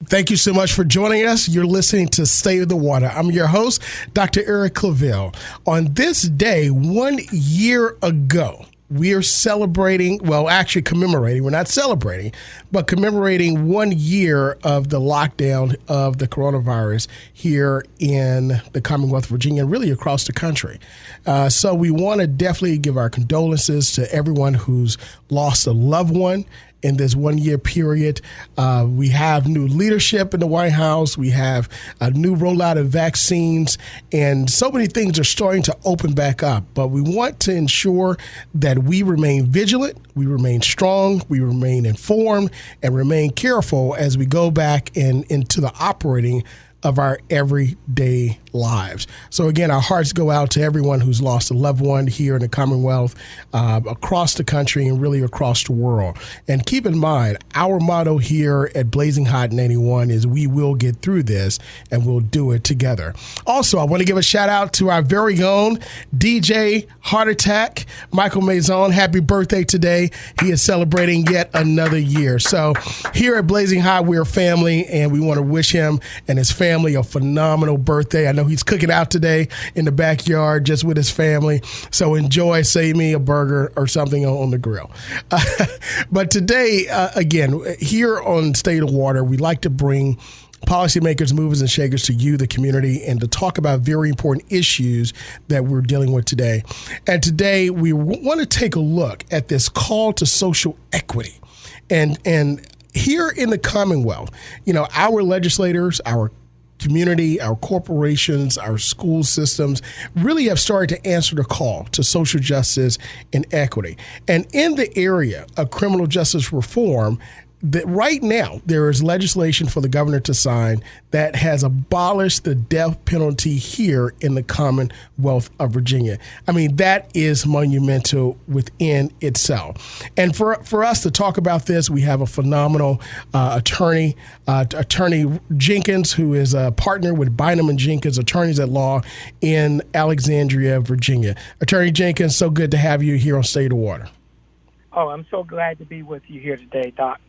Thank you so much for joining us. You're listening to State of the Water. I'm your host, Dr. Eric Claville. On this day, 1 year ago, we are celebrating, well, actually commemorating, we're not celebrating, but commemorating 1 year of the lockdown of the coronavirus here in the Commonwealth of Virginia and really across the country. So we want to definitely give our condolences to everyone who's lost a loved one in this 1 year period. We have new leadership in the White House. We have a new rollout of vaccines, and so many things are starting to open back up. But we want to ensure that we remain vigilant, we remain strong, we remain informed, and remain careful as we go back into the operating of our everyday lives. So again, our hearts go out to everyone who's lost a loved one here in the Commonwealth, across the country, and really across the world. And keep in mind, our motto here at Blazing Hot 91 is we will get through this and we'll do it together. Also, I want to give a shout out to our very own DJ Heart Attack, Michael Maison. Happy birthday today. He is celebrating yet another year. So here at Blazing Hot, we're a family, and we want to wish him and his family a phenomenal birthday. I know he's cooking out today in the backyard just with his family. So enjoy, save me a burger or something on the grill. But today, again, here on State of Water, we like to bring policymakers, movers, and shakers to you, the community, and to talk about very important issues that we're dealing with today. And today, we want to take a look at this call to social equity. And here in the Commonwealth, you know, our legislators, our community, our corporations, our school systems really have started to answer the call to social justice and equity. And in the area of criminal justice reform, that right now there is legislation for the governor to sign that has abolished the death penalty here in the Commonwealth of Virginia. I mean, that is monumental within itself. And for us to talk about this, we have a phenomenal attorney Jenkins, who is a partner with Bynum and Jenkins, attorneys at law in Alexandria, Virginia. Attorney Jenkins, so good to have you here on State of Water. Oh, I'm so glad to be with you here today, Doc.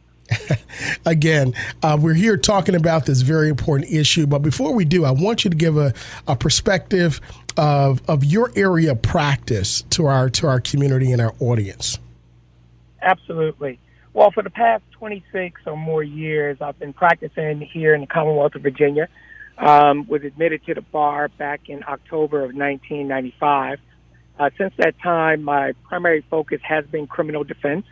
Again, we're here talking about this very important issue. But before we do, I want you to give a perspective of your area of practice to our community and our audience. Absolutely. Well, for the past 26 or more years, I've been practicing here in the Commonwealth of Virginia. Was admitted to the bar back in October of 1995. Since that time, my primary focus has been criminal defense,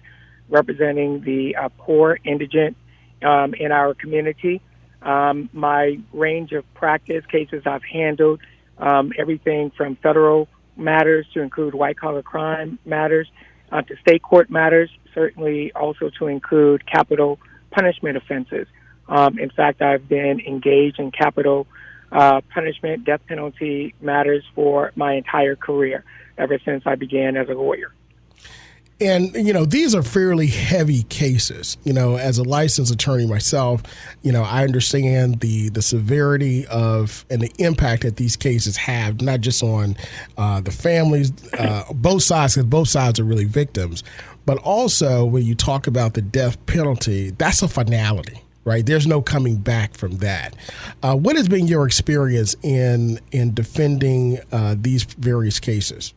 representing the poor, indigent in our community. My range of practice cases I've handled, everything from federal matters to include white-collar crime matters, to state court matters, certainly also to include capital punishment offenses. In fact, I've been engaged in capital punishment, death penalty matters for my entire career, ever since I began as a lawyer. And, you know, these are fairly heavy cases. You know, as a licensed attorney myself, you know, I understand the severity of and the impact that these cases have, not just on the families, both sides, because both sides are really victims, but also when you talk about the death penalty, that's a finality. Right. There's no coming back from that. What has been your experience in defending these various cases?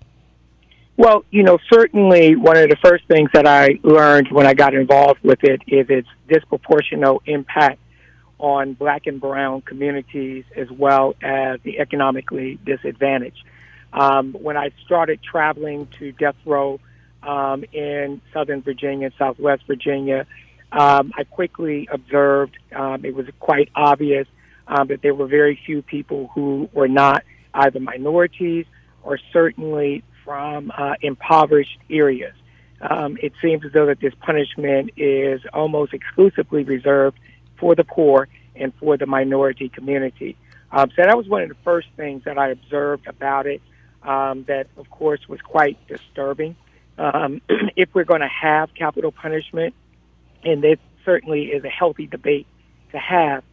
Well, you know, certainly one of the first things that I learned when I got involved with it is its disproportionate impact on Black and brown communities as well as the economically disadvantaged. When I started traveling to death row in Southern Virginia, Southwest Virginia, I quickly observed it was quite obvious that there were very few people who were not either minorities or certainly from impoverished areas. It seems as though that this punishment is almost exclusively reserved for the poor and for the minority community. So that was one of the first things that I observed about it that, of course, was quite disturbing. If we're going to have capital punishment, and it certainly is a healthy debate to have,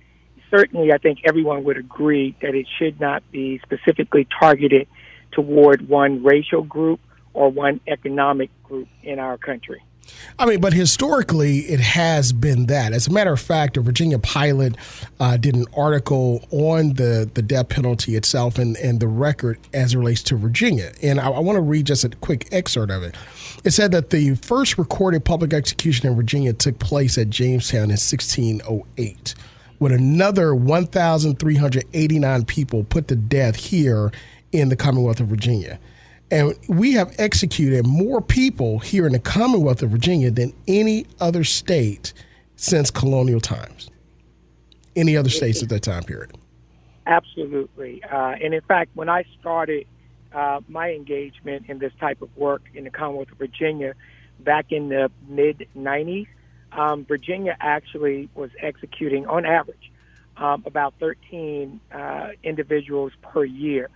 certainly I think everyone would agree that it should not be specifically targeted toward one racial group or one economic group in our country. I mean, but historically, it has been that. As a matter of fact, a Virginia pilot did an article on the death penalty itself and the record as it relates to Virginia. And I want to read just a quick excerpt of it. It said that the first recorded public execution in Virginia took place at Jamestown in 1608, with another 1,389 people put to death here in the Commonwealth of Virginia. And we have executed more people here in the Commonwealth of Virginia than any other state since colonial times. Any other states at that time period. Absolutely. And in fact, when I started my engagement in this type of work in the Commonwealth of Virginia back in the mid-90s, Virginia actually was executing, on average, about 13 individuals per year.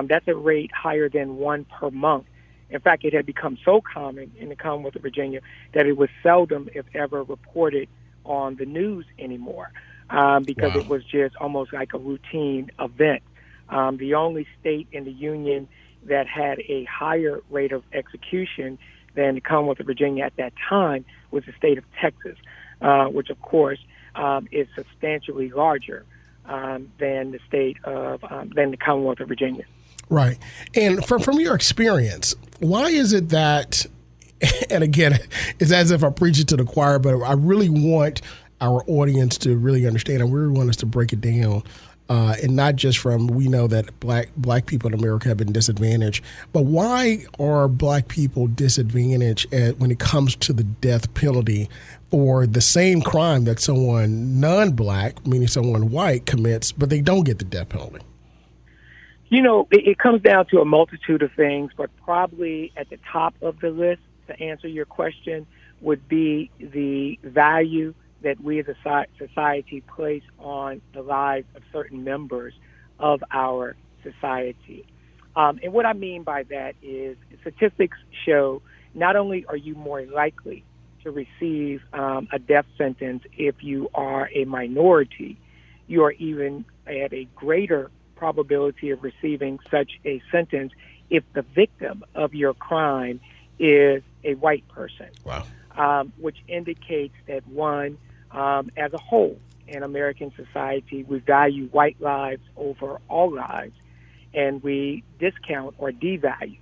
That's a rate higher than one per month. In fact, it had become so common in the Commonwealth of Virginia that it was seldom, if ever, reported on the news anymore because It was just almost like a routine event. The only state in the Union that had a higher rate of execution than the Commonwealth of Virginia at that time was the state of Texas, which, of course, is substantially larger than the Commonwealth of Virginia. Right. And from your experience, why is it that, and again, it's as if I preach it to the choir, but I really want our audience to really understand, and we really want us to break it down, and not just from, we know that black people in America have been disadvantaged, but why are black people disadvantaged when it comes to the death penalty for the same crime that someone non-black, meaning someone white, commits, but they don't get the death penalty? You know, it comes down to a multitude of things, but probably at the top of the list, to answer your question, would be the value that we as a society place on the lives of certain members of our society. And what I mean by that is statistics show not only are you more likely to receive a death sentence if you are a minority, you are even at a greater probability of receiving such a sentence if the victim of your crime is a white person. Wow. Which indicates that, one, as a whole in American society, we value white lives over all lives, and we discount or devalue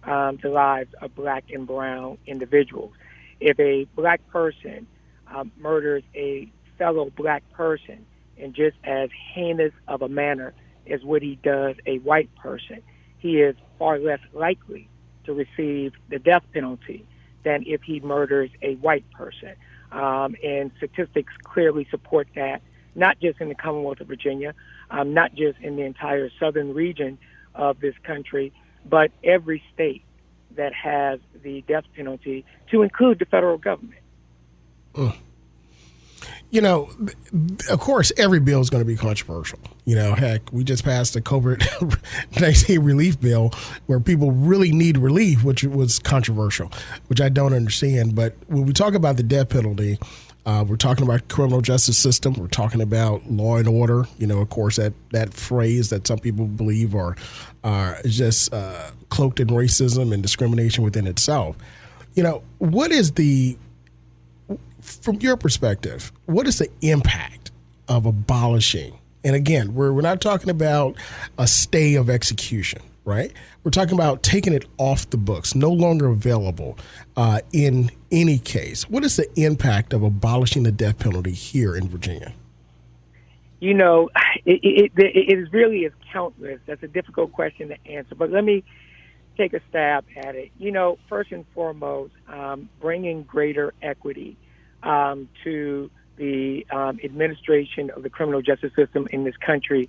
the lives of black and brown individuals. If a black person murders a fellow black person in just as heinous of a manner as what he does a white person, he is far less likely to receive the death penalty than if he murders a white person. And statistics clearly support that, not just in the Commonwealth of Virginia, not just in the entire southern region of this country, but every state that has the death penalty, to include the federal government. You know, of course, every bill is going to be controversial. You know, heck, we just passed a COVID-19 relief bill where people really need relief, which was controversial, which I don't understand. But when we talk about the death penalty, we're talking about criminal justice system. We're talking about law and order. You know, of course, that phrase that some people believe are just cloaked in racism and discrimination within itself. You know, what is from your perspective, what is the impact of abolishing? And again, we're not talking about a stay of execution, right? We're talking about taking it off the books, no longer available in any case. What is the impact of abolishing the death penalty here in Virginia? You know, it really is countless. That's a difficult question to answer, but let me take a stab at it. You know, first and foremost, bringing greater equity to the administration of the criminal justice system in this country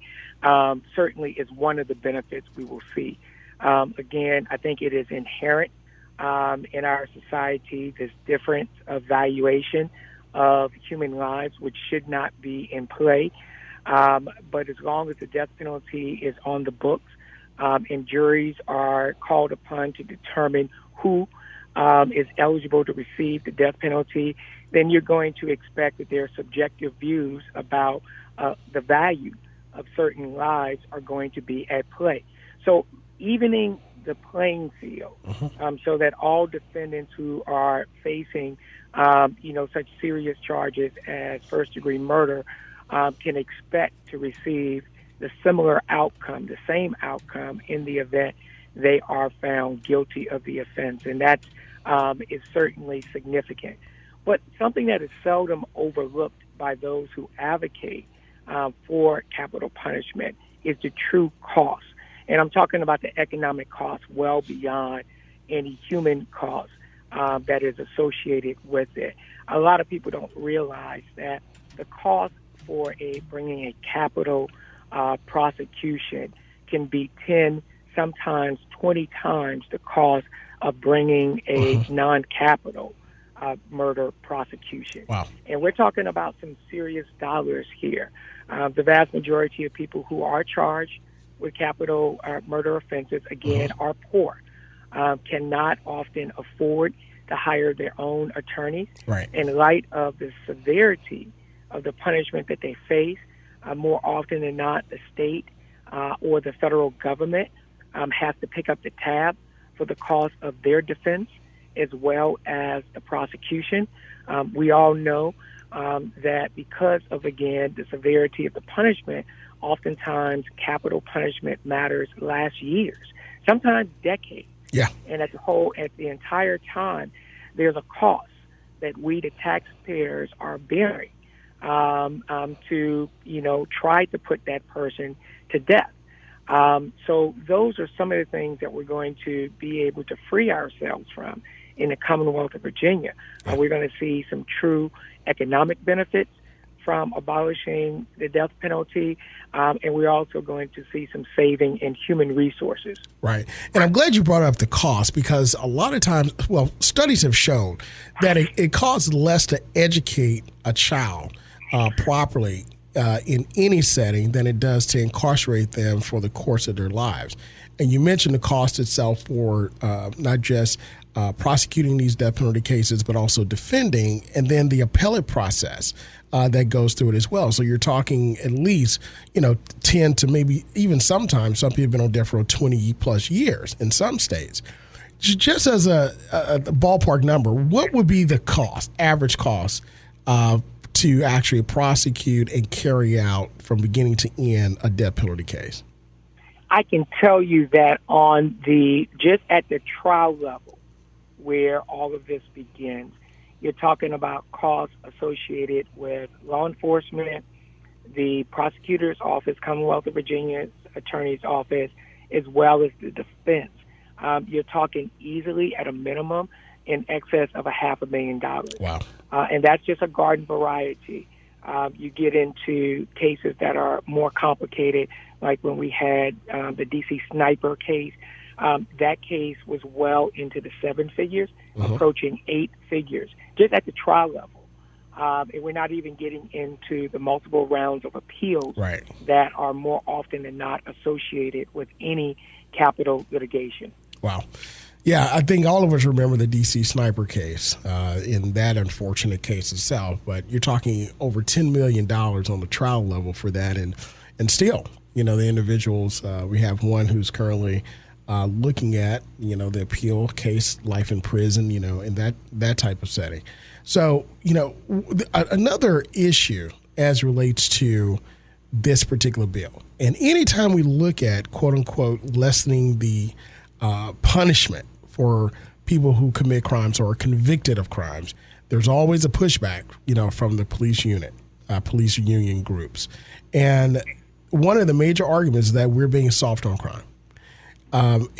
certainly is one of the benefits we will see. Again, I think it is inherent in our society, this difference of valuation of human lives, which should not be in play. But as long as the death penalty is on the books and juries are called upon to determine who is eligible to receive the death penalty, then you're going to expect that their subjective views about the value of certain lives are going to be at play. So evening the playing field, so that all defendants who are facing, such serious charges as first-degree murder can expect to receive the similar outcome, the same outcome in the event they are found guilty of the offense. And that is certainly significant. But something that is seldom overlooked by those who advocate for capital punishment is the true cost. And I'm talking about the economic cost well beyond any human cost that is associated with it. A lot of people don't realize that the cost for bringing a capital prosecution can be 10, sometimes 20 times the cost of bringing a non-capital murder prosecution. Wow. And we're talking about some serious dollars here. The vast majority of people who are charged with capital murder offenses, again, are poor, cannot often afford to hire their own attorneys. Right. In light of the severity of the punishment that they face, more often than not, the state or the federal government has to pick up the tab for the cost of their defense as well as the prosecution. We all know that because of, again, the severity of the punishment, oftentimes capital punishment matters last years, sometimes decades. Yeah. And at the entire time, there's a cost that we, the taxpayers, are bearing to, try to put that person to death. So those are some of the things that we're going to be able to free ourselves from in the Commonwealth of Virginia. We're going to see some true economic benefits from abolishing the death penalty, and we're also going to see some saving in human resources. Right. And I'm glad you brought up the cost, because a lot of times, studies have shown that it costs less to educate a child properly in any setting than it does to incarcerate them for the course of their lives. And you mentioned the cost itself for not just prosecuting these death penalty cases, but also defending, and then the appellate process that goes through it as well. So you're talking at least, 10 to maybe even sometimes some people have been on death row 20 plus years in some states. Just as a ballpark number, what would be the cost, average cost, to actually prosecute and carry out from beginning to end a death penalty case? I can tell you that just at the trial level, where all of this begins, you're talking about costs associated with law enforcement, the prosecutor's office, Commonwealth of Virginia's attorney's office, as well as the defense. You're talking easily at a minimum in excess of $500,000. Wow. And that's just a garden variety. You get into cases that are more complicated, like when we had the D.C. sniper case. That case was well into the 7 figures, approaching 8 figures, just at the trial level. And we're not even getting into the multiple rounds of appeals that are more often than not associated with any capital litigation. Wow. Yeah, I think all of us remember the D.C. sniper case in that unfortunate case itself, but you're talking over $10 million on the trial level for that. And still, the individuals, we have one who's currently looking at, the appeal case, life in prison, in that type of setting. So, another issue as relates to this particular bill, and anytime we look at, quote unquote, lessening the punishment for people who commit crimes or are convicted of crimes, there's always a pushback, from the police police union groups. And one of the major arguments is that we're being soft on crime.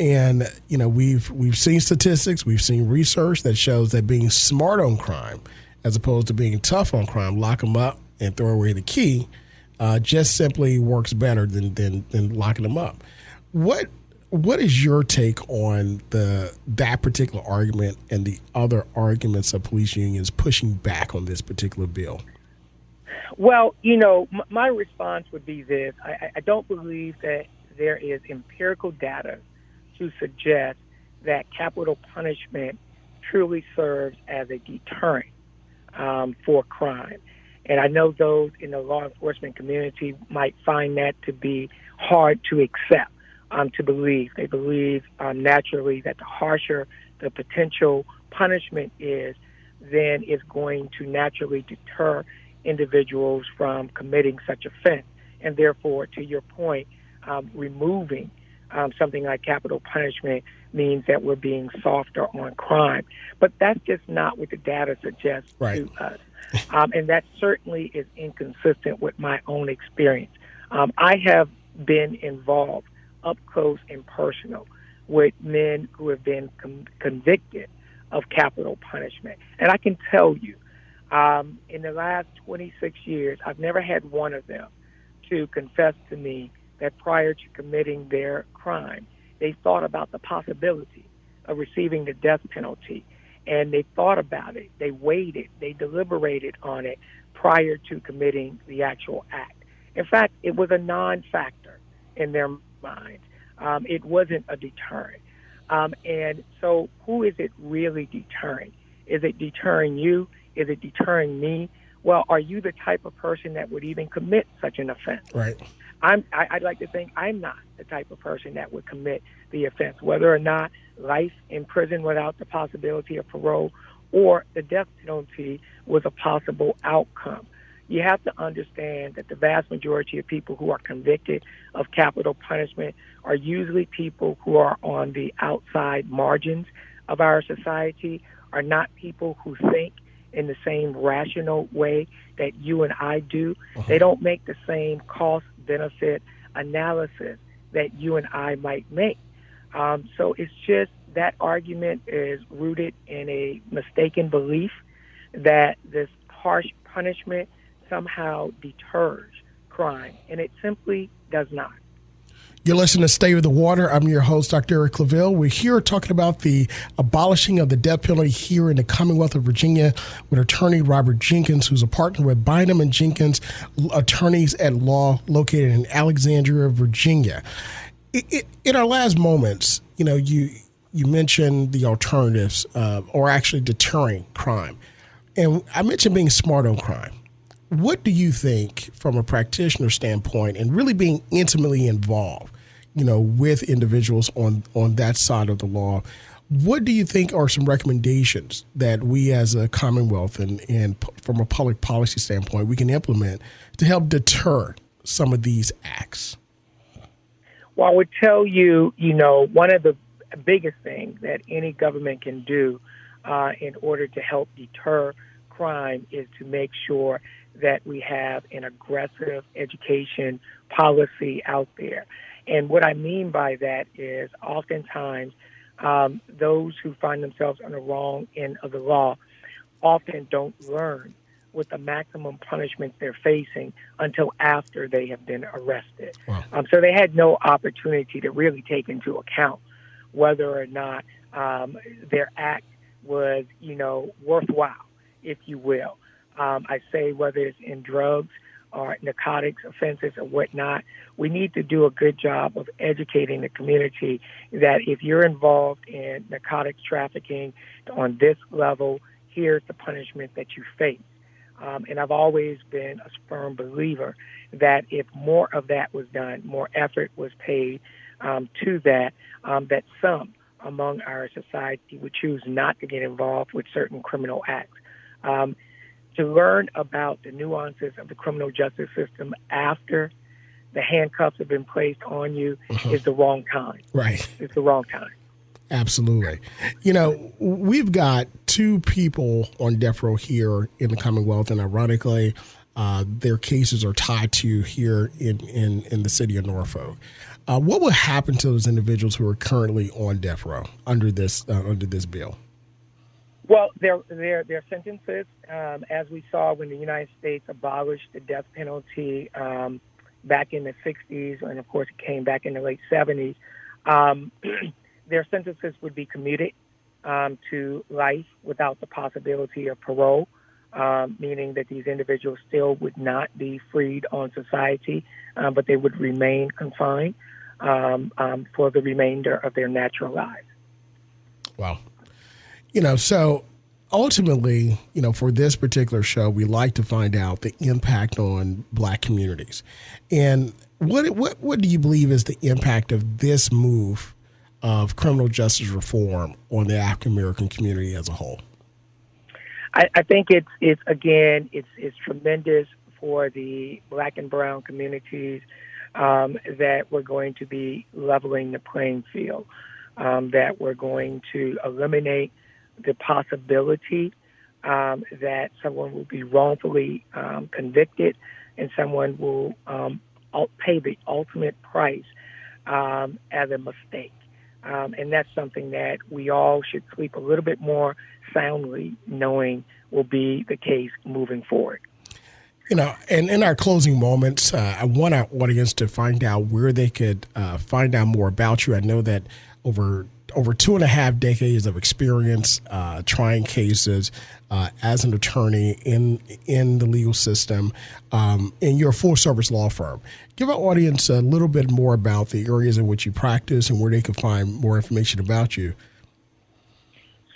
And we've seen statistics, we've seen research that shows that being smart on crime, as opposed to being tough on crime, lock them up and throw away the key, just simply works better than locking them up. What is your take on that particular argument and the other arguments of police unions pushing back on this particular bill? Well, my response would be this. I don't believe that there is empirical data to suggest that capital punishment truly serves as a deterrent for crime. And I know those in the law enforcement community might find that to be hard to accept. to believe. They believe naturally that the harsher the potential punishment is, then it's going to naturally deter individuals from committing such offense. And therefore, to your point, removing something like capital punishment means that we're being softer on crime. But that's just not what the data suggests to us. And that certainly is inconsistent with my own experience. I have been involved up close and personal with men who have been convicted of capital punishment. And I can tell you, in the last 26 years, I've never had one of them to confess to me that prior to committing their crime, they thought about the possibility of receiving the death penalty. And they thought about it, they weighed it, they deliberated on it prior to committing the actual act. In fact, it was a non-factor in their minds. It wasn't a deterrent. And so who is it really deterring? Is it deterring you? Is it deterring me? Well, are you the type of person that would even commit such an offense? Right. I'd like to think I'm not the type of person that would commit the offense, whether or not life in prison without the possibility of parole or the death penalty was a possible outcome. You have to understand that the vast majority of people who are convicted of capital punishment are usually people who are on the outside margins of our society, are not people who think in the same rational way that you and I do. They don't make the same cost-benefit analysis that you and I might make. So it's just that argument is rooted in a mistaken belief that this harsh punishment somehow deters crime, and it simply does not. You're listening to Stay with the Water. I'm your host, Dr. Eric Claville. We're here talking about the abolishing of the death penalty here in the Commonwealth of Virginia with attorney Robert Jenkins, who's a partner with Bynum and Jenkins, attorneys at law located in Alexandria, Virginia. In our last moments, you mentioned the alternatives or actually deterring crime. And I mentioned being smart on crime. What do you think from a practitioner standpoint and really being intimately involved, with individuals on that side of the law? What do you think are some recommendations that we as a Commonwealth and from a public policy standpoint we can implement to help deter some of these acts? Well, I would tell you, one of the biggest things that any government can do in order to help deter crime is to make sure that we have an aggressive education policy out there. And what I mean by that is oftentimes those who find themselves on the wrong end of the law often don't learn what the maximum punishment they're facing until after they have been arrested. Wow. So they had no opportunity to really take into account whether or not their act was, worthwhile, if you will. I say whether it's in drugs or narcotics offenses or whatnot, we need to do a good job of educating the community that if you're involved in narcotics trafficking on this level, here's the punishment that you face. And I've always been a firm believer that if more of that was done, more effort was paid to that, that some among our society would choose not to get involved with certain criminal acts. To learn about the nuances of the criminal justice system after the handcuffs have been placed on you is the wrong time. Right. It's the wrong time. Absolutely. We've got two people on death row here in the Commonwealth, and ironically, their cases are tied to here in the city of Norfolk. What will happen to those individuals who are currently on death row under this bill? Well, their sentences, as we saw when the United States abolished the death penalty back in the 60s, and of course it came back in the late 70s, their sentences would be commuted to life without the possibility of parole, meaning that these individuals still would not be freed on society, but they would remain confined for the remainder of their natural lives. Wow. So ultimately, for this particular show, we like to find out the impact on Black communities. And What do you believe is the impact of this move of criminal justice reform on the African American community as a whole? I think it's tremendous for the Black and brown communities that we're going to be leveling the playing field, that we're going to eliminate the possibility that someone will be wrongfully convicted and someone will pay the ultimate price as a mistake. And that's something that we all should sleep a little bit more soundly, knowing will be the case moving forward. You know, and in our closing moments, I want our audience to find out where they could find out more about you. I know that over 2.5 decades of experience trying cases as an attorney in the legal system in your full-service law firm. Give our audience a little bit more about the areas in which you practice and where they can find more information about you.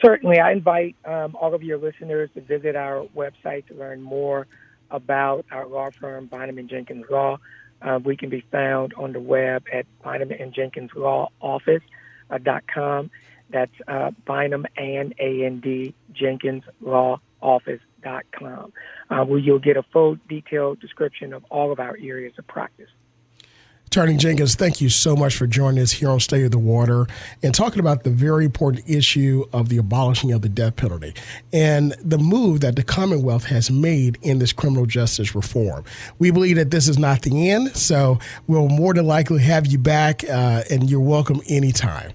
Certainly. I invite all of your listeners to visit our website to learn more about our law firm, Bynum and Jenkins Law. We can be found on the web at Bynum and Jenkins Law Office.com. That's Bynum and A-N-D Jenkins Law Office.com, where you'll get a full detailed description of all of our areas of practice. Attorney Jenkins, thank you so much for joining us here on State of the Water and talking about the very important issue of the abolishing of the death penalty and the move that the Commonwealth has made in this criminal justice reform. We believe that this is not the end, so we'll more than likely have you back, and you're welcome anytime.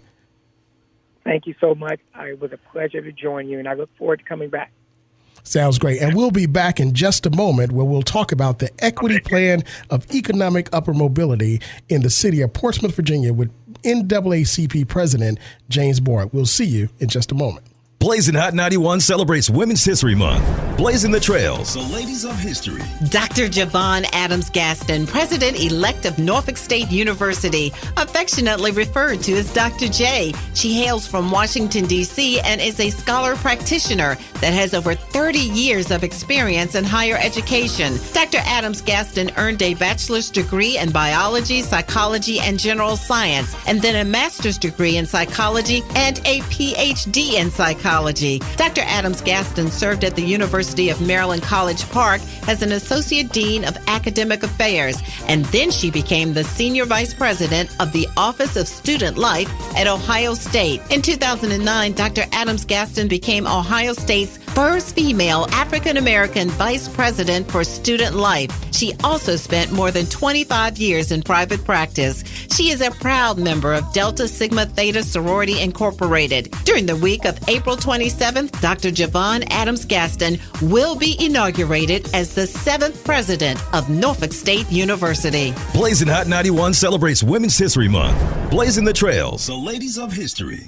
Thank you so much. It was a pleasure to join you, and I look forward to coming back. Sounds great. And we'll be back in just a moment where we'll talk about the equity plan of economic upper mobility in the city of Portsmouth, Virginia with NAACP President James Boyd. We'll see you in just a moment. Blazing Hot 91 celebrates Women's History Month. Blazing the trails, the ladies of history. Dr. Javon Adams Gaston, President-elect of Norfolk State University, affectionately referred to as Dr. J. She hails from Washington, D.C. and is a scholar practitioner that has over 30 years of experience in higher education. Dr. Adams Gaston earned a bachelor's degree in biology, psychology, and general science, and then a master's degree in psychology and a Ph.D. in psychology. Dr. Adams Gaston served at the University of Maryland College Park as an Associate Dean of Academic Affairs, and then she became the Senior Vice President of the Office of Student Life at Ohio State. In 2009, Dr. Adams Gaston became Ohio State's first female African-American Vice President for Student Life. She also spent more than 25 years in private practice. She is a proud member of Delta Sigma Theta Sorority Incorporated. During the week of April 27th, Dr. Javon Adams Gaston will be inaugurated as the 7th president of Norfolk State University. Blazing Hot 91 celebrates Women's History Month. Blazing the trails, the ladies of history.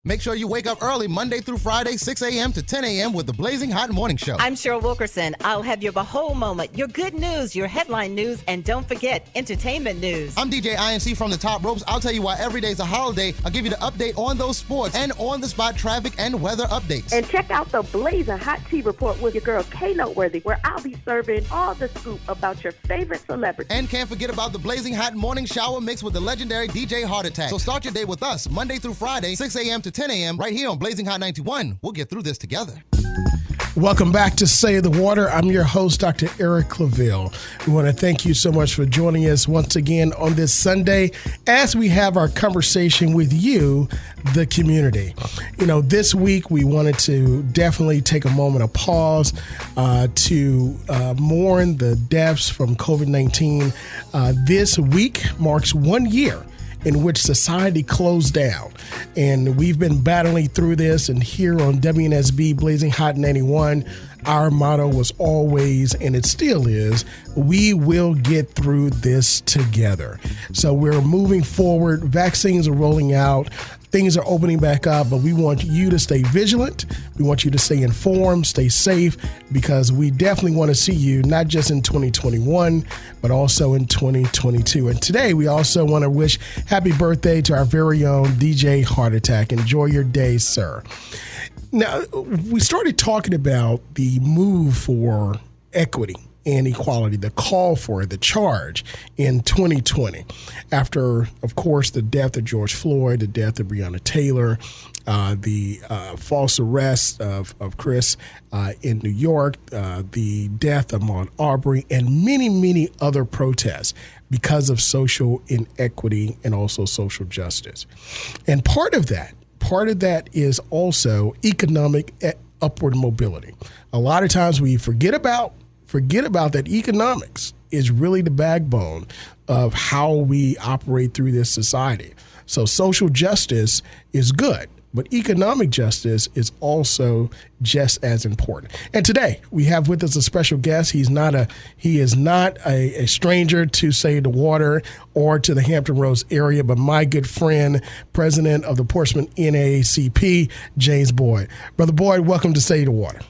Make sure you wake up early Monday through Friday, 6 a.m. to 10 a.m. with the Blazing Hot Morning Show. I'm Cheryl Wilkerson. I'll have your Behold moment, your good news, your headline news, and don't forget, entertainment news. I'm DJ INC from the Top Ropes. I'll tell you why every day's a holiday. I'll give you the update on those sports and on-the-spot traffic and weather updates. And check out the Blazing Hot Tea Report with your girl K Noteworthy, where I'll be serving all the scoop about your favorite celebrity. And can't forget about the Blazing Hot Morning Shower mix with the legendary DJ Heart Attack. So start your day with us Monday through Friday, 6 a.m. to 10 a.m. right here on Blazing Hot 91. We'll get through this together. Welcome back to Say the Water. I'm your host, Dr. Eric Claville. We want to thank you so much for joining us once again on this Sunday as we have our conversation with you, the community. You know, this week we wanted to definitely take a moment of pause to mourn the deaths from COVID-19. This week marks 1 year in which society closed down. And we've been battling through this, and here on WNSB Blazing Hot 91, our motto was always, and it still is, we will get through this together. So we're moving forward. Vaccines are rolling out. Things are opening back up, but we want you to stay vigilant. We want you to stay informed, stay safe, because we definitely want to see you not just in 2021, but also in 2022. And today, we also want to wish happy birthday to our very own DJ Heart Attack. Enjoy your day, sir. Now, we started talking about the move for equity and equality, the call for it, the charge in 2020. After, of course, the death of George Floyd, the death of Breonna Taylor, the false arrest of Chris in New York, the death of Ahmaud Arbery, and many, many other protests because of social inequity and also social justice. And part of that is also economic upward mobility. A lot of times we forget about that economics is really the backbone of how we operate through this society. So social justice is good, but economic justice is also just as important. And today we have with us a special guest. He is not a stranger to Save the Water or to the Hampton Roads area, but my good friend, President of the Portsmouth NAACP, James Boyd. Brother Boyd, welcome to Save the Water.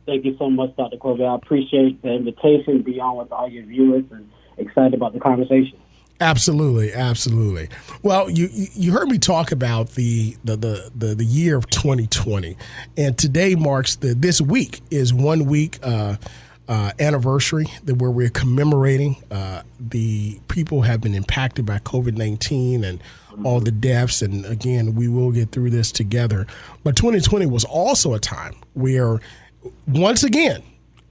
Thank you so much, Dr. Claville. I appreciate the invitation, be on with all your viewers, and excited about the conversation. Absolutely, absolutely. Well, you heard me talk about the year of 2020, and today marks this week is 1 week anniversary where we're commemorating the people have been impacted by COVID-19 and all the deaths. And again, we will get through this together. But 2020 was also a time where, once again,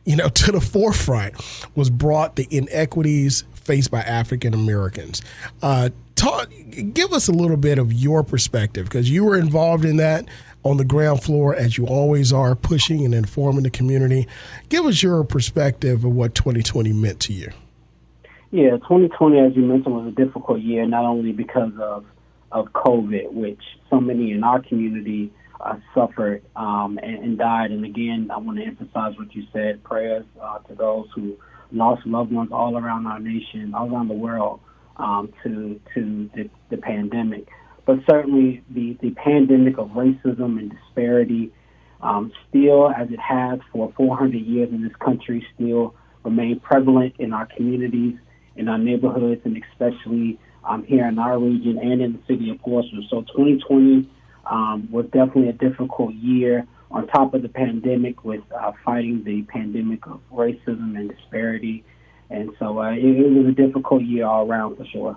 to the forefront was brought the inequities faced by African Americans. Give us a little bit of your perspective, because you were involved in that on the ground floor, as you always are, pushing and informing the community. Give us your perspective of what 2020 meant to you. Yeah, 2020, as you mentioned, was a difficult year, not only because of COVID, which so many in our community suffered and died. And again, I want to emphasize what you said, prayers to those who lost loved ones all around our nation, all around the world, to the pandemic. But certainly the pandemic of racism and disparity still, as it has for 400 years in this country, still remain prevalent in our communities, in our neighborhoods, and especially here in our region and in the city of Portsmouth. So 2020 was definitely a difficult year, on top of the pandemic, with fighting the pandemic of racism and disparity. And so it was a difficult year all around, for sure.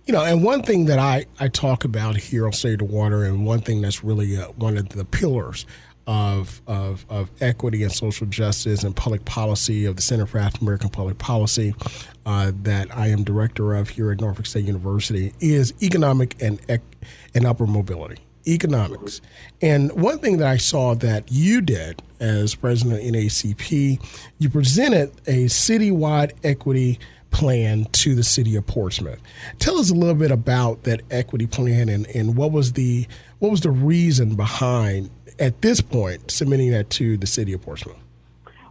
And one thing that I talk about here on Save the Water, and one thing that's really one of the pillars of equity and social justice and public policy of the Center for African American Public Policy that I am director of here at Norfolk State University, is economic and upward mobility. Economics. And one thing that I saw that you did as president of NAACP, you presented a citywide equity plan to the city of Portsmouth. Tell us a little bit about that equity plan and what was the reason behind, at this point, submitting that to the city of Portsmouth.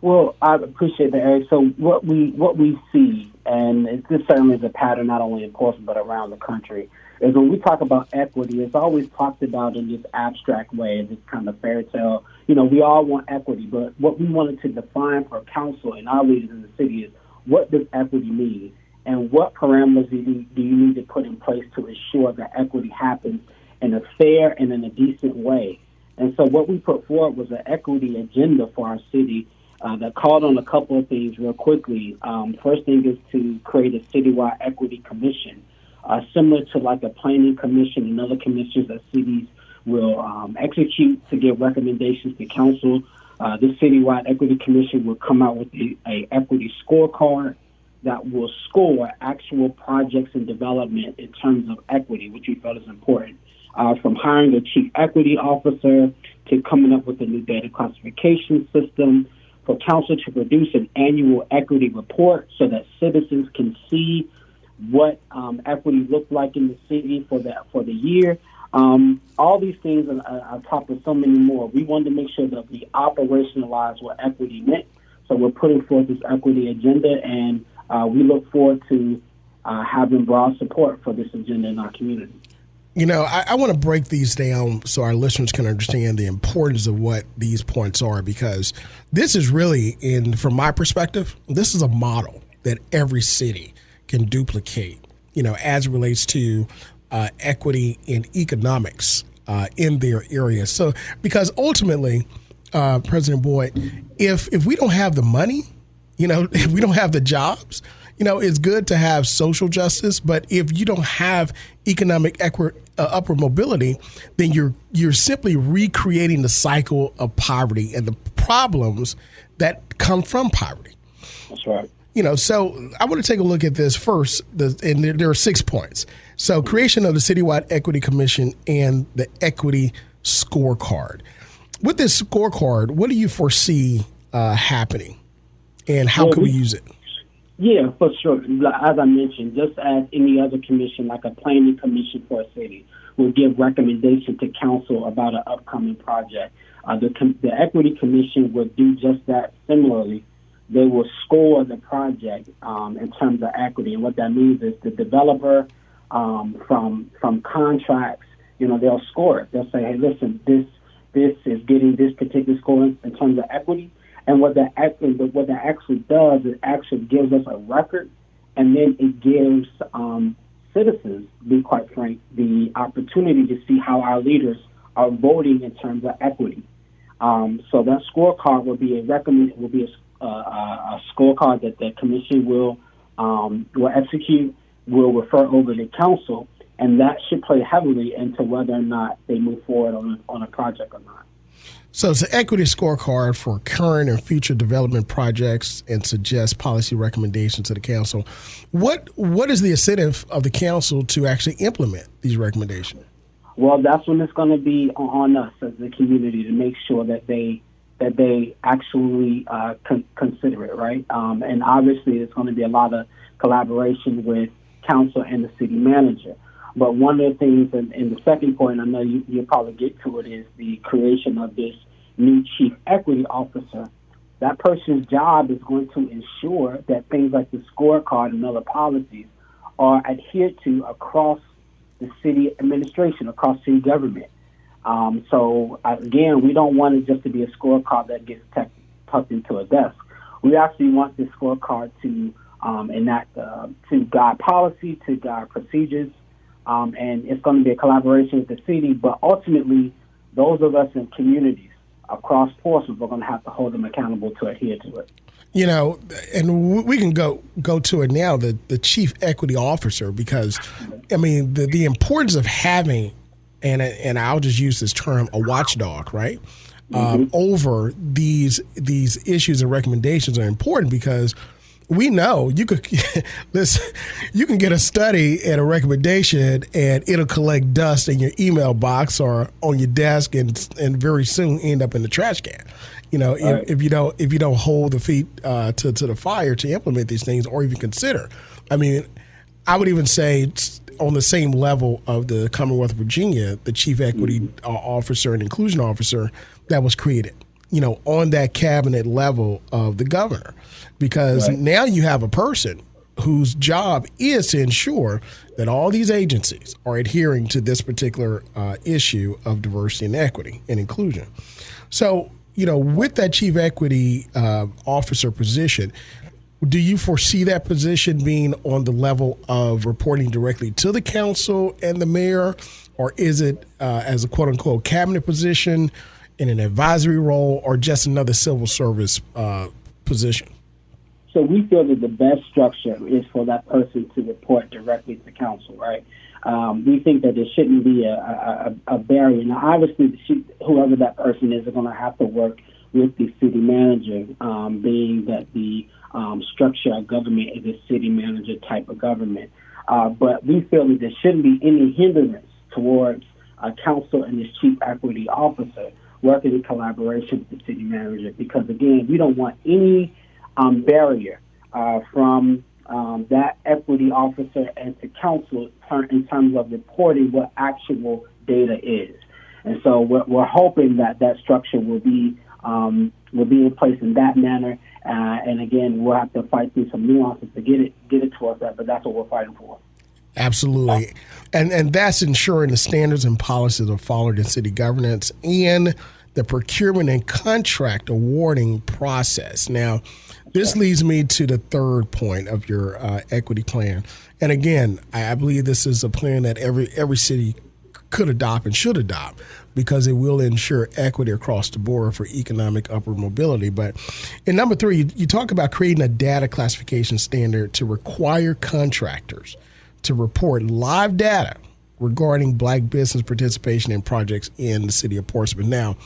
Well, I appreciate that, Eric. So what we see, and this certainly is a pattern not only in Portsmouth but around the country, is when we talk about equity, it's always talked about in this abstract way, this kind of fairy tale. We all want equity, but what we wanted to define for council and our leaders in the city is, what does equity mean? And what parameters do you need to put in place to ensure that equity happens in a fair and in a decent way? And so what we put forward was an equity agenda for our city that called on a couple of things real quickly. First thing is to create a citywide equity commission, similar to like a planning commission and other commissions that cities will execute to give recommendations to council. This citywide equity commission will come out with a equity scorecard that will score actual projects and development in terms of equity, which we felt is important. From hiring a chief equity officer to coming up with a new data classification system, for council to produce an annual equity report so that citizens can see what equity looked like in the city for the year. All these things on top of so many more. We wanted to make sure that we operationalize what equity meant. So we're putting forth this equity agenda, and we look forward to having broad support for this agenda in our community. I want to break these down so our listeners can understand the importance of what these points are, because this is really, from my perspective, this is a model that every city can duplicate, as it relates to equity in economics in their area. So, because ultimately, President Boyd, if we don't have the money, If we don't have the jobs, it's good to have social justice, but if you don't have economic upward mobility, then you're simply recreating the cycle of poverty and the problems that come from poverty. That's right. So I want to take a look at this first, and there are 6 points. So creation of the Citywide Equity Commission and the Equity Scorecard. With this scorecard, what do you foresee happening, and how can we use it? Yeah, for sure. As I mentioned, just as any other commission, like a planning commission for a city, will give recommendation to council about an upcoming project. The Equity Commission would do just that similarly. They will score the project in terms of equity, and what that means is the developer from contracts, they'll score it. They'll say, hey, listen, this is getting this particular score in terms of equity. And what that actually does, it actually gives us a record, and then it gives citizens, to be quite frank, the opportunity to see how our leaders are voting in terms of equity. So that scorecard will be a scorecard that the commission will execute, will refer over to council, and that should play heavily into whether or not they move forward on a project or not. So it's an equity scorecard for current and future development projects and suggests policy recommendations to the council. What is the incentive of the council to actually implement these recommendations? Well, that's when it's going to be on us as the community to make sure that they actually consider it, right? And obviously, it's going to be a lot of collaboration with council and the city manager. But one of the things, in the second point, I know you'll probably get to it, is the creation of this new chief equity officer. That person's job is going to ensure that things like the scorecard and other policies are adhered to across the city administration, across city government. So again, we don't want it just to be a scorecard that gets tucked into a desk. We actually want this scorecard to enact, to guide policy, to guide procedures, and it's going to be a collaboration with the city. But ultimately, those of us in communities across Portsmouth are going to have to hold them accountable to adhere to it. And we can go to it now, the chief equity officer, because, I mean, the importance of having, and I'll just use this term, a watchdog, right? Over these issues and recommendations are important, because we know you can get a study and a recommendation, and it'll collect dust in your email box or on your desk, and very soon end up in the trash can. Right. if you don't hold the feet to the fire to implement these things or even consider. I mean, I would even say on the same level of the Commonwealth of Virginia, the chief equity officer and inclusion officer that was created, on that cabinet level of the governor, because now you have a person whose job is to ensure that all these agencies are adhering to this particular issue of diversity and equity and inclusion. So, with that chief equity officer position, do you foresee that position being on the level of reporting directly to the council and the mayor, or is it as a quote unquote cabinet position in an advisory role, or just another civil service position? So we feel that the best structure is for that person to report directly to council, right? We think that there shouldn't be a barrier. Now, obviously, whoever that person is going to have to work with the city manager, being that the structure of government is a city manager type of government. But we feel that there shouldn't be any hindrance towards council and this chief equity officer working in collaboration with the city manager, because, again, we don't want any barrier from that equity officer and to council in terms of reporting what actual data is. And so we're hoping that structure will be in place in that manner. And again, we'll have to fight through some nuances to get it towards that, but that's what we're fighting for. Absolutely. And that's ensuring the standards and policies are followed in city governance and the procurement and contract awarding process. Now, this leads me to the third point of your equity plan. And again, I believe this is a plan that every city could adopt and should adopt, because it will ensure equity across the board for economic upward mobility. But in number 3, you talk about creating a data classification standard to require contractors to report live data regarding Black business participation in projects in the city of Portsmouth. Now,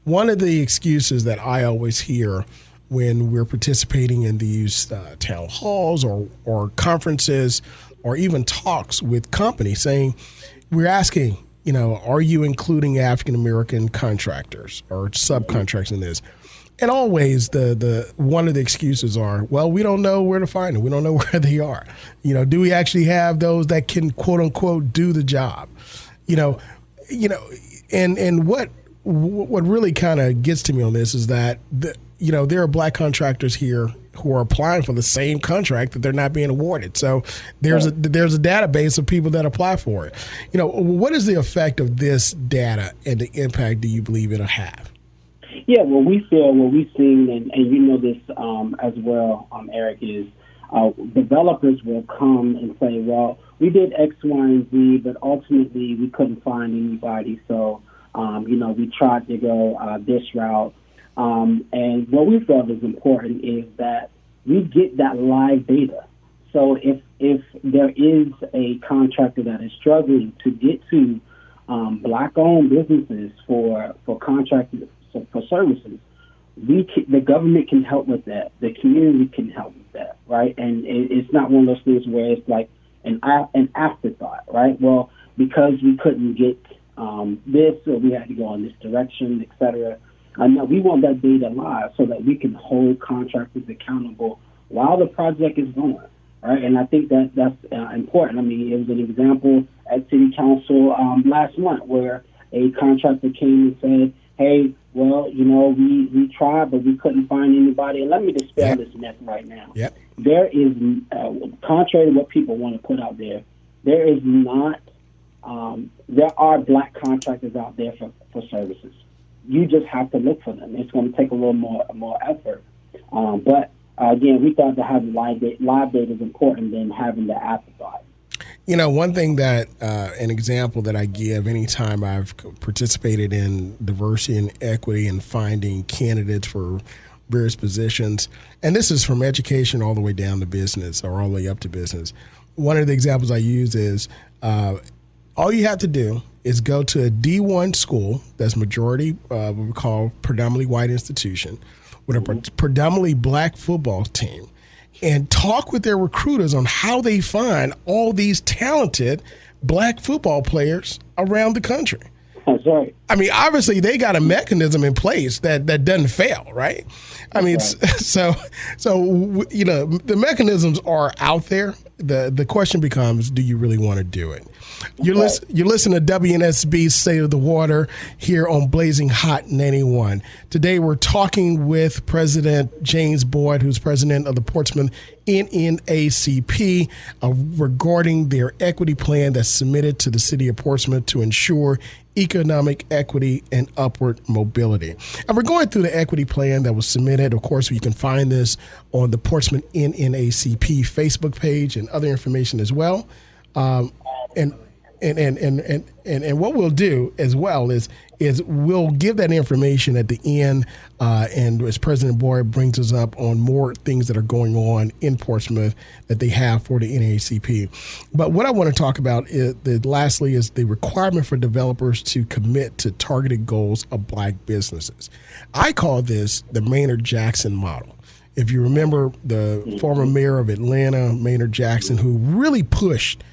one of the excuses that I always hear when we're participating in these town halls or conferences or even talks with companies, saying, we're asking, are you including African-American contractors or subcontractors in this? And always the one of the excuses are, well, we don't know where to find them. We don't know where they are. Do we actually have those that can, quote unquote, do the job? And what really kind of gets to me on this is that there are Black contractors here who are applying for the same contract that they're not being awarded. So there's a database of people that apply for it. What is the effect of this data and the impact do you believe it'll have? Yeah, what we've seen, and you know this as well, Eric, is developers will come and say, well, we did X, Y, and Z, but ultimately we couldn't find anybody. So, we tried to go this route. And what we felt is important is that we get that live data. So if there is a contractor that is struggling to get to Black-owned businesses for contractors, for services, the government can help with that. The community can help with that, right? And it's not one of those things where it's like an afterthought, right? Well, because we couldn't get this, or we had to go in this direction, et cetera. No, we want that data live so that we can hold contractors accountable while the project is going, right? And I think that's important. I mean, it was an example at City Council last month where a contractor came and said, hey, well, we tried, but we couldn't find anybody. And let me dispel this myth right now. Yep. There is, contrary to what people want to put out there, there is not, there are Black contractors out there for services. You just have to look for them. It's going to take a little more effort. But again, we thought to have live data is important than having the afterthought. One thing that an example that I give anytime I've participated in diversity and equity and finding candidates for various positions, and this is from education all the way down to business or all the way up to business. One of the examples I use is all you have to do is go to a D1 school that's majority what we call predominantly white institution with a predominantly Black football team and talk with their recruiters on how they find all these talented Black football players around the country. That's right. I mean, obviously they got a mechanism in place that doesn't fail, right? I mean, so the mechanisms are out there. The question becomes, do you really want to do it? You're listening to WNSB State of the Water here on Blazing Hot 91. Today we're talking with President James Boyd, who's president of the Portsmouth NAACP, regarding their equity plan that's submitted to the city of Portsmouth to ensure economic equity and upward mobility. And we're going through the equity plan that was submitted. Of course, you can find this on the Portsmouth NAACP Facebook page and other information as well. And what we'll do as well is we'll give that information at the end, and as President Boyd brings us up on more things that are going on in Portsmouth that they have for the NAACP. But what I want to talk about lastly is the requirement for developers to commit to targeted goals of Black businesses. I call this the Maynard Jackson model. If you remember the former mayor of Atlanta, Maynard Jackson, who really pushed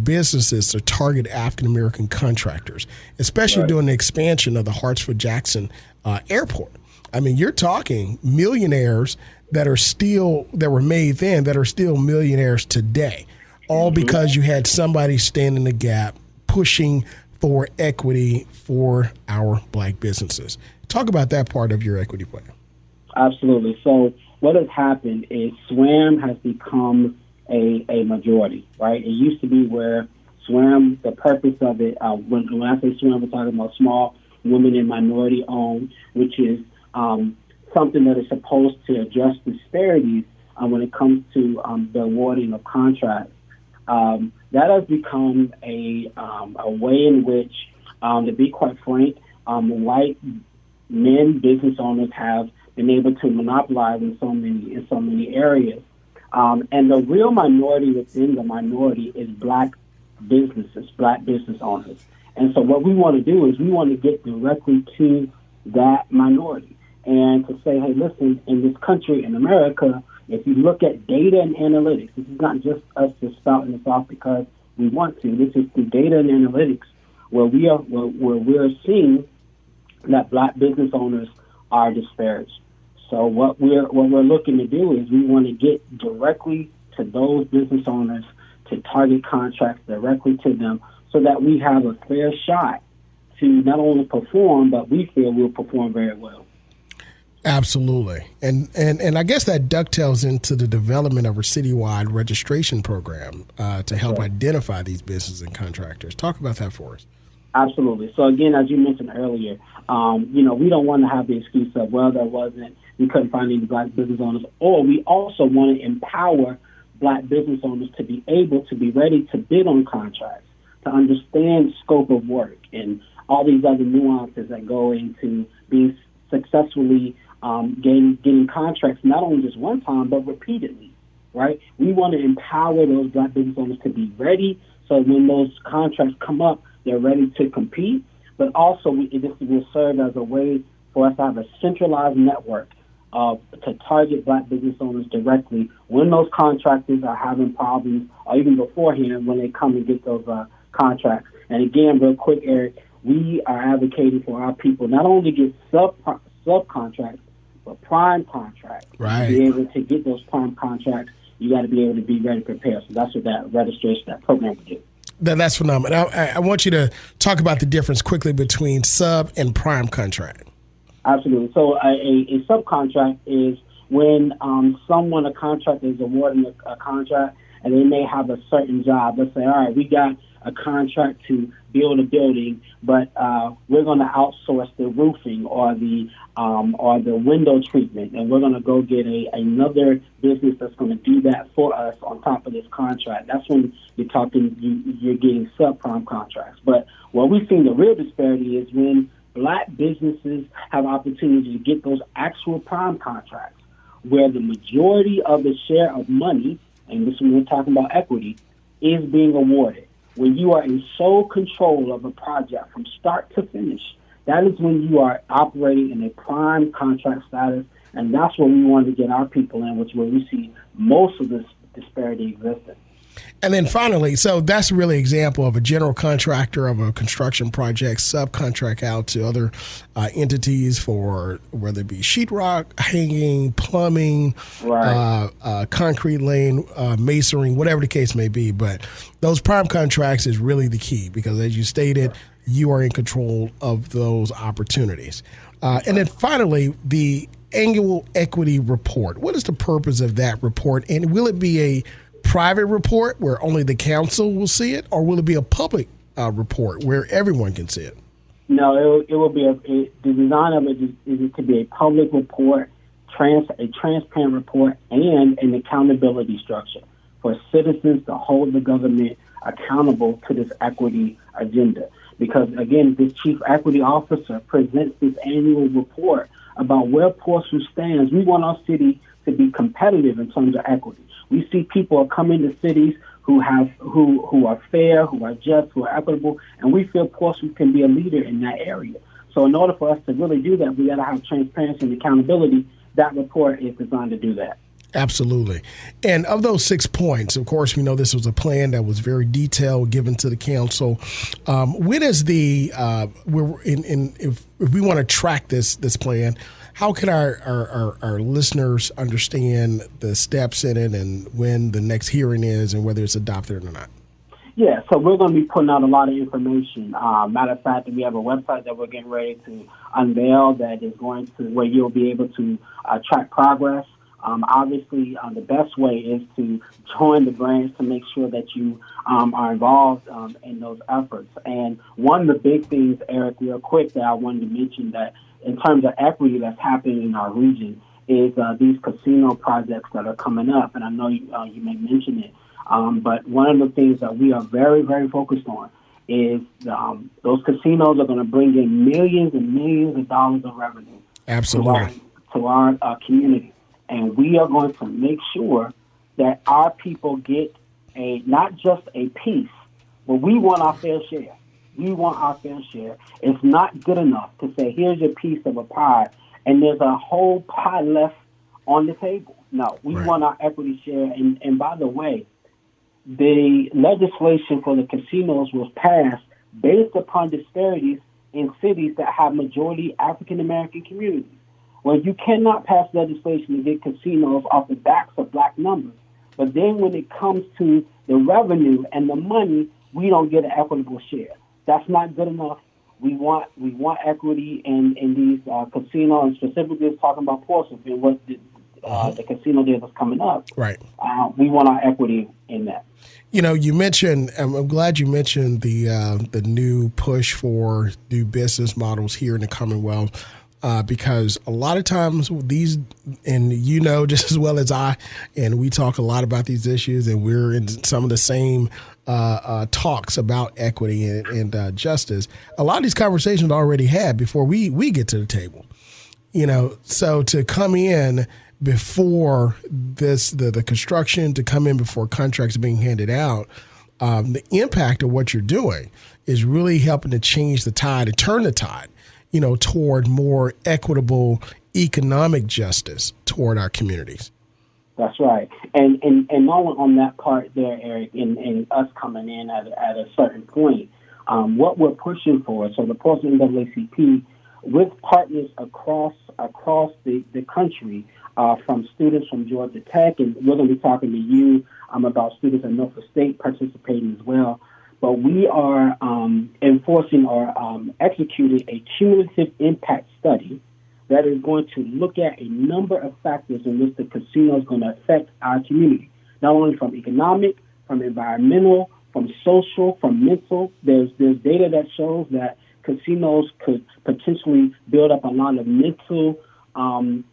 businesses to target African-American contractors, especially during the expansion of the Hartsfield-Jackson airport. I mean, you're talking millionaires that were made then that are still millionaires today, all because you had somebody stand in the gap pushing for equity for our Black businesses. Talk about that part of your equity plan. Absolutely. So what has happened is SWAM has become a majority, right? It used to be where SWAM, the purpose of it, when I say SWAM, we're talking about small women and minority owned, which is something that is supposed to address disparities when it comes to the awarding of contracts. that has become a way in which, to be quite frank, white men, business owners have been able to monopolize in so many areas. And the real minority within the minority is black businesses, black business owners. And so what we want to do is we want to get directly to that minority and to say, hey, listen, in this country, in America, if you look at data and analytics, this is not just us just spouting this off because we want to. This is through data and analytics where we're seeing that black business owners are disparaged. So what we're looking to do is we want to get directly to those business owners, to target contracts directly to them, so that we have a fair shot to not only perform, but we feel we'll perform very well. Absolutely. And I guess that dovetails into the development of a citywide registration program to help identify these businesses and contractors. Talk about that for us. Absolutely. So again, as you mentioned earlier, we don't want to have the excuse of, well, we couldn't find any black business owners, or we also want to empower black business owners to be able to be ready to bid on contracts, to understand scope of work and all these other nuances that go into being successfully getting contracts, not only just one time, but repeatedly, right? We want to empower those black business owners to be ready so when those contracts come up, they're ready to compete, but also this will serve as a way for us to have a centralized network to target black business owners directly when those contractors are having problems, or even beforehand when they come and get those contracts. And again, real quick, Eric, we are advocating for our people not only to get subcontracts, but prime contracts. Right. To be able to get those prime contracts, you got to be able to be ready prepared. So that's what that registration, that program would do. That's phenomenal. I want you to talk about the difference quickly between sub and prime contract. Absolutely. So a subcontract is when a contractor is awarding a contract and they may have a certain job. Let's say, all right, we got a contract to build a building, but we're going to outsource the roofing or the window treatment, and we're going to go get another business that's going to do that for us on top of this contract. That's when you're getting subprime contracts. But what we've seen the real disparity is when black businesses have opportunity to get those actual prime contracts, where the majority of the share of money, and this is when we're talking about equity, is being awarded. When you are in sole control of a project from start to finish, that is when you are operating in a prime contract status, and that's where we want to get our people in, which is where we see most of this disparity existing. And then finally, so that's really an example of a general contractor of a construction project subcontract out to other entities for whether it be sheetrock, hanging, plumbing, concrete laying, masonry, whatever the case may be. But those prime contracts is really the key because, as you stated, you are in control of those opportunities. And then finally, the annual equity report. What is the purpose of that report? And will it be a private report where only the council will see it, or will it be a public report where everyone can see it? No, it will be the design of it is to be a public report, a transparent report, and an accountability structure for citizens to hold the government accountable to this equity agenda. Because, again, this chief equity officer presents this annual report about where Portsmouth stands. We want our city to be competitive in terms of equity. We see people come into cities who are fair, who are just, who are equitable, and we feel Portsmouth can be a leader in that area. So in order for us to really do that, we got to have transparency and accountability. That report is designed to do that. Absolutely. And of those 6 points, of course, we know this was a plan that was very detailed, given to the council. When is if we want to track this plan, how can our listeners understand the steps in it and when the next hearing is and whether it's adopted or not? Yeah, so we're going to be putting out a lot of information. Matter of fact, we have a website that we're getting ready to unveil that is going to where you'll be able to track progress. Obviously, the best way is to join the branch to make sure that you are involved in those efforts. And one of the big things, Eric, real quick, that I wanted to mention that in terms of equity that's happening in our region is these casino projects that are coming up. And I know you may mention it. But one of the things that we are very, very focused on is those casinos are going to bring in millions and millions of dollars of revenue. Absolutely. To our community. And we are going to make sure that our people get not just a piece, but we want our fair share. We want our fair share. It's not good enough to say, here's your piece of a pie, and there's a whole pie left on the table. No, we want our equity share. And by the way, the legislation for the casinos was passed based upon disparities in cities that have majority African-American communities. Well, you cannot pass legislation to get casinos off the backs of black numbers. But then when it comes to the revenue and the money, we don't get an equitable share. That's not good enough. We want equity in these casinos, and specifically it's talking about Portsmouth and what the casino there that's coming up. Right. We want our equity in that. You know, you mentioned, I'm glad you mentioned the new push for new business models here in the Commonwealth. Because a lot of times these, and you know just as well as I, and we talk a lot about these issues, and we're in some of the same talks about equity and justice. A lot of these conversations are already had before we get to the table. You know, so to come in before the construction, to come in before contracts are being handed out, the impact of what you're doing is really helping to change the tide, to turn the tide, you know, toward more equitable economic justice toward our communities. That's right. And on that part there, Eric, and us coming in at a certain point, what we're pushing for, so the Portsmouth NAACP, with partners across the country, from students from Georgia Tech, and we're going to be talking to you about students at Norfolk State participating as well. But we are enforcing or executing a cumulative impact study that is going to look at a number of factors in which the casino is going to affect our community, not only from economic, from environmental, from social, from mental. There's data that shows that casinos could potentially build up a lot of mental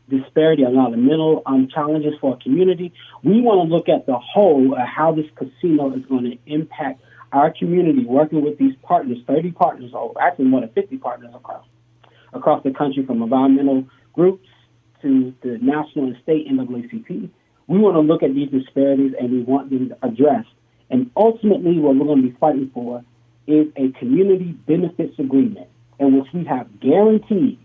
disparity, a lot of mental challenges for our community. We want to look at the whole of how this casino is going to impact our community, working with these partners, 30 partners, or actually more than 50 partners across the country, from environmental groups to the national and state NAACP. We want to look at these disparities, and we want them addressed. And ultimately, what we're going to be fighting for is a community benefits agreement in which we have guarantees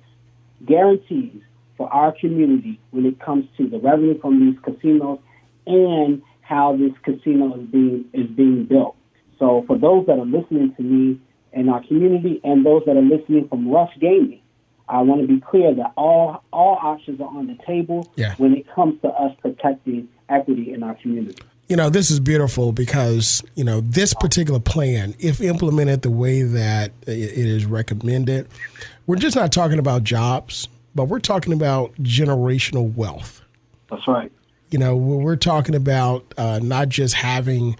for our community when it comes to the revenue from these casinos and how this casino is being built. So for those that are listening to me in our community and those that are listening from Rush Gaming, I want to be clear that all options are on the table when it comes to us protecting equity in our community. You know, this is beautiful because, you know, this particular plan, if implemented the way that it is recommended, we're just not talking about jobs, but we're talking about generational wealth. That's right. You know, we're talking about not just having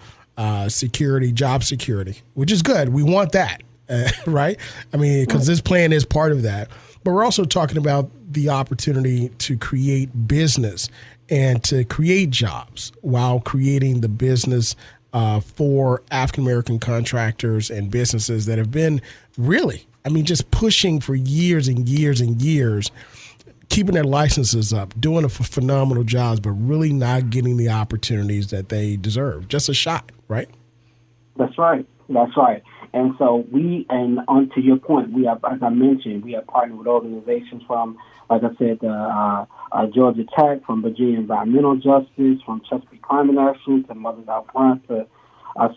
security, job security, which is good. We want that, right? I mean, because this plan is part of that. But we're also talking about the opportunity to create business and to create jobs while creating the business for African-American contractors and businesses that have been really, I mean, just pushing for years and years and years, keeping their licenses up, doing a phenomenal jobs, but really not getting the opportunities that they deserve. Just a shot, right? That's right. That's right. And so and on to your point, we have, as I mentioned, we have partnered with organizations from, like I said, Georgia Tech, from Virginia Environmental Justice, from Chesapeake Climate Action, to Mothers Out Front, to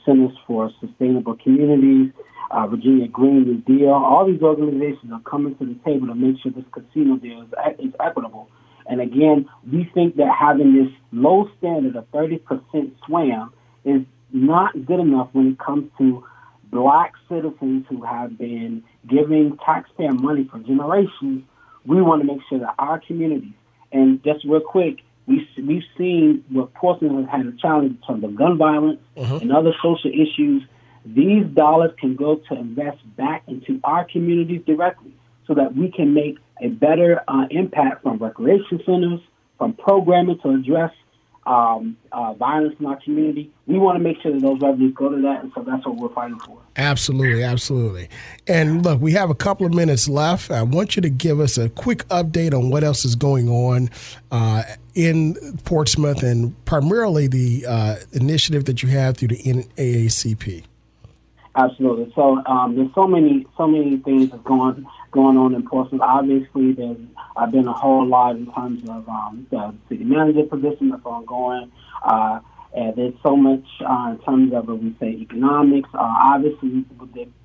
Centers for Sustainable Communities, Virginia Green New Deal. All these organizations are coming to the table to make sure this casino deal is equitable. And again, we think that having this low standard of 30% SWAM is not good enough when it comes to Black citizens who have been giving taxpayer money for generations. We want to make sure that our communities, and just real quick, we've seen what Portsmouth has had a challenge in terms of gun violence and other social issues. These dollars can go to invest back into our communities directly so that we can make a better impact from recreation centers, from programming to address violence in our community. We want to make sure that those revenues go to that, and so that's what we're fighting for. Absolutely, absolutely. And look, we have a couple of minutes left. I want you to give us a quick update on what else is going on in Portsmouth, and primarily the initiative that you have through the NAACP. Absolutely. So there's so many things that's going on in Portsmouth. Obviously, there's been a whole lot in terms of the city manager position that's ongoing. And there's so much in terms of, we say, economics. Obviously,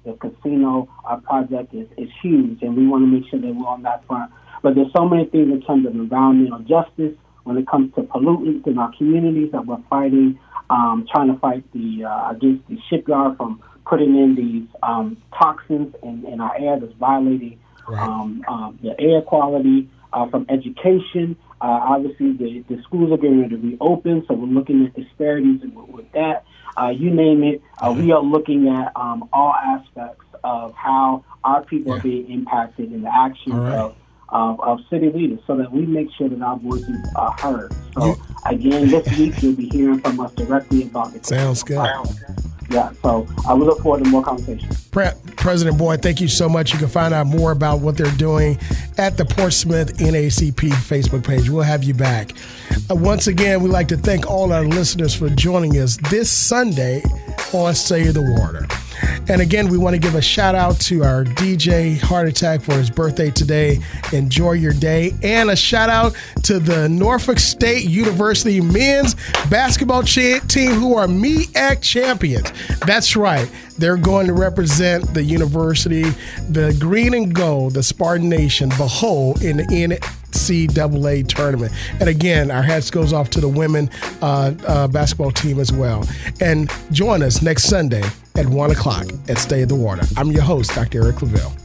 the casino project is huge, and we want to make sure that we're on that front. But there's so many things in terms of environmental justice when it comes to pollutants in our communities that we're fighting, trying to fight against the shipyard from putting in these toxins in our air that's violating the air quality, from education. Obviously, the schools are getting ready to reopen, so we're looking at disparities with that. You name it. We are looking at all aspects of how our people are being impacted in the actions of city leaders, so that we make sure that our voices are heard. So, again, this week you'll be hearing from us directly about it. Sounds good. Yeah, so we look forward to more conversations. President Boyd, thank you so much. You can find out more about what they're doing at the Portsmouth NAACP Facebook page. We'll have you back. Once again, we'd like to thank all our listeners for joining us this Sunday on Say the Water. And again, we want to give a shout out to our DJ Heart Attack for his birthday today. Enjoy your day. And a shout out to the Norfolk State University men's basketball team, who are MEAC champions. That's right. They're going to represent the university, the green and gold, the Spartan Nation, behold, in the NCAA tournament. And again, our hats goes off to the women basketball team as well. And join us next Sunday at 1 o'clock at Stay in the Water. I'm your host, Dr. Eric Claville.